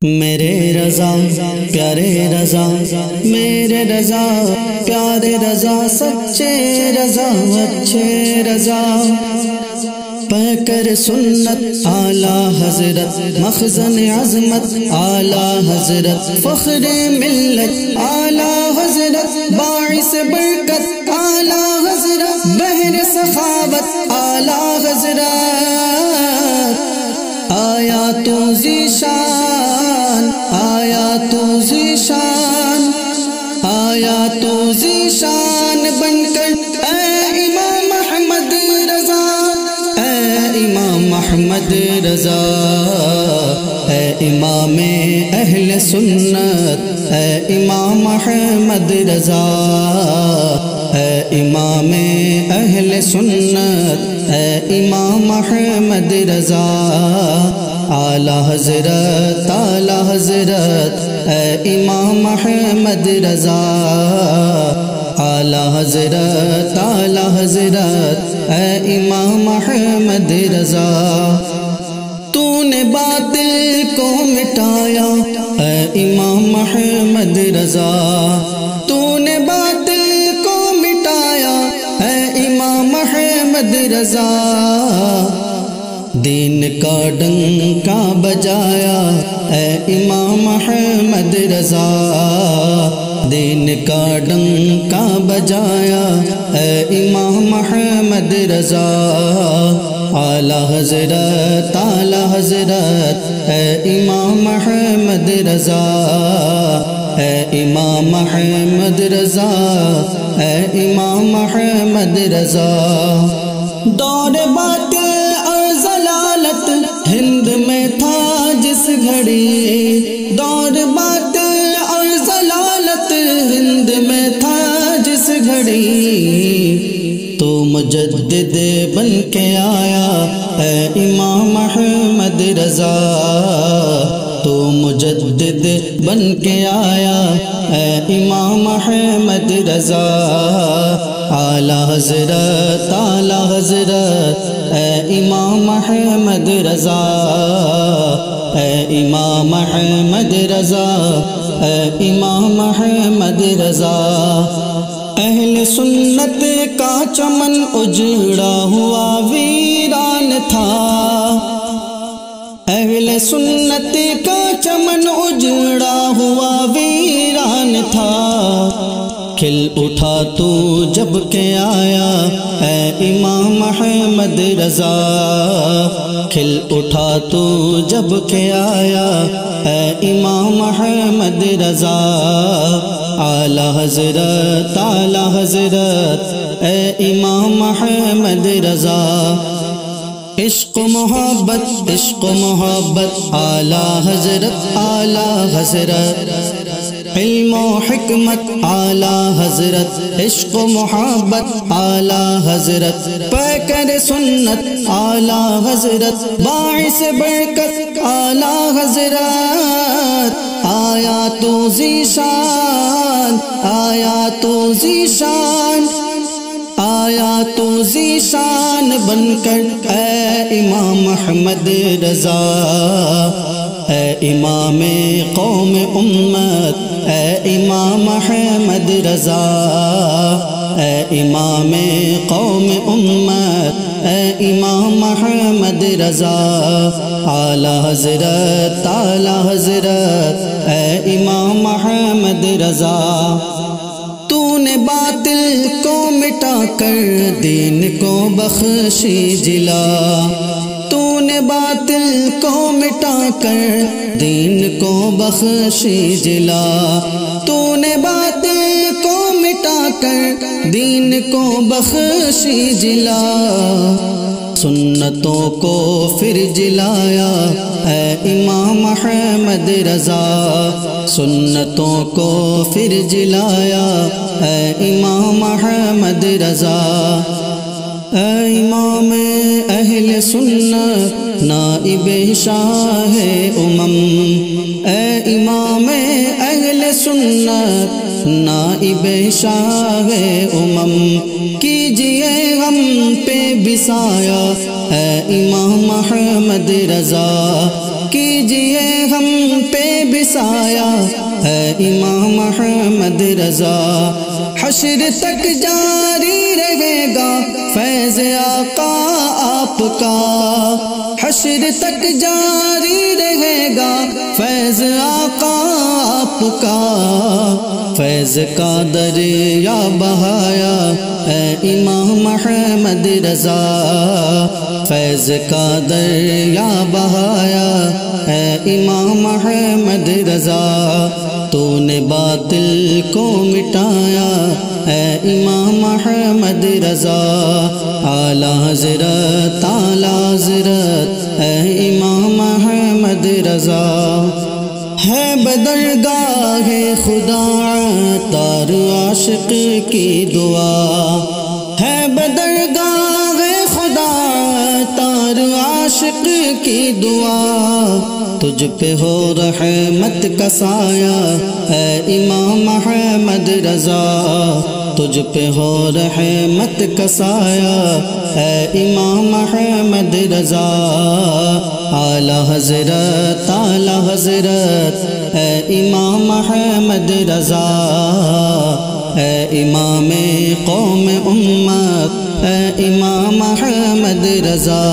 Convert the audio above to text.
میرے رضا پیارے رضا، میرے رضا پیارے رضا، سچے رضا اچھے رضا، پیکر سنت اعلیٰ حضرت، مخزن عظمت اعلیٰ حضرت، فخر ملت اعلیٰ حضرت، باعث برکت اعلیٰ حضرت، بحر سخاوت اعلیٰ حضرت، آیا تو ذیشان، آیا تو ذیشان، آیا تو ذیشان بن کر اے امام احمد رضا، اے امام احمد رضا، اے امام اہل سنت، اے امام احمد رضا، اے امام اہل سنت، اے امام احمد رضا، اعلیٰ حضرت اعلیٰ حضرت، اے امام احمد رضا، اعلیٰ حضرت اعلیٰ حضرت، اے امام احمد رضا، تو نے باطل کو مٹایا اے امام احمد رضا، تو نے باطل کو مٹایا اے امام احمد رضا، دین کا ڈنکا بجایا اے امام احمد رضا، دین کا ڈنکا بجایا اے امام احمد رضا، اعلیٰ حضرت اعلیٰ حضرت، اے امام احمد رضا، اے امام احمد رضا، اے امام احمد رضا، دور باطل ہند میں تھا جس گھڑی، دور باطل اور ضلالت ہند میں تھا جس گھڑی، تو مجدد بن کے آیا اے امام احمد رضا، تو مجدد بن کے آیا اے امام احمد رضا، اعلیٰ حضرت اعلیٰ حضرت، اے امام احمد رضا، اے امام احمد رضا، اے امام احمد رضا، اہل سنت کا چمن اجڑا ہوا ویران تھا، اہل سنت کا چمن اجڑا ہوا ویران تھا، کھل اٹھا تو جب کہ آیا اے امام احمد رضا، کھل اٹھا تو جب کہ آیا اے امام احمد رضا، اعلیٰ حضرت اعلیٰ حضرت، اے امام احمد رضا، عشق و محبت اعلیٰ حضرت اعلیٰ حضرت، علم و حکمت اعلیٰ حضرت، عشق و محبت اعلیٰ حضرت، پیکر سنت اعلیٰ حضرت، باعث برکت اعلیٰ حضرت، آیا تو ذیشان، آیا تو ذیشان، آیا تو ذیشان بن کر اے امام احمد رضا، اے امام قوم امت، اے امام احمد رضا، اے امام قوم امت، اے امام احمد رضا، اعلیٰ حضرت اعلیٰ حضرت، اے امام احمد رضا، تو نے باطل کو مٹا کر دین کو بخشی جلا، تو نے باطل کو مٹا کر دین کو بخشی جلا، تو نے باطل کو مٹا کر دین کو بخشی جلا، سنتوں کو پھر جلایا اے امام احمد رضا، سنتوں کو پھر جلایا اے امام احمد رضا، اے امام اہل سنت نائب شاہ امم، اے امام اہل سنت نائب شاہ امم، کیجئے ہم پہ بسایا اے امام احمد رضا، کیجئے ہم پہ سایہ ہے امام احمد رضا حشر تک جاری رہے گا فیض آقا آپ کا حشر تک جاری رہے گا فیض آقا آپ کا فیض کا دریا بہایا اے امام احمد رضا فیض کا دریا بہایا اے امام احمد رضا تو نے باطل کو مٹایا اے امام احمد رضا اعلی حضرت اعلی حضرت اے امام احمد رضا ہے بدرگاہ خدا تار عاشق کی دعا ہے بدرگاہ خدا تار عاشق کی دعا تجھ پہ ہو رحمت کا سایہ اے امام احمد رضا تجھ پہ ہو رحمت کا سایہ اے امام احمد رضا اعلی حضرت اعلی حضرت اے امام احمد رضا اے امام قوم امت اے امام احمد رضا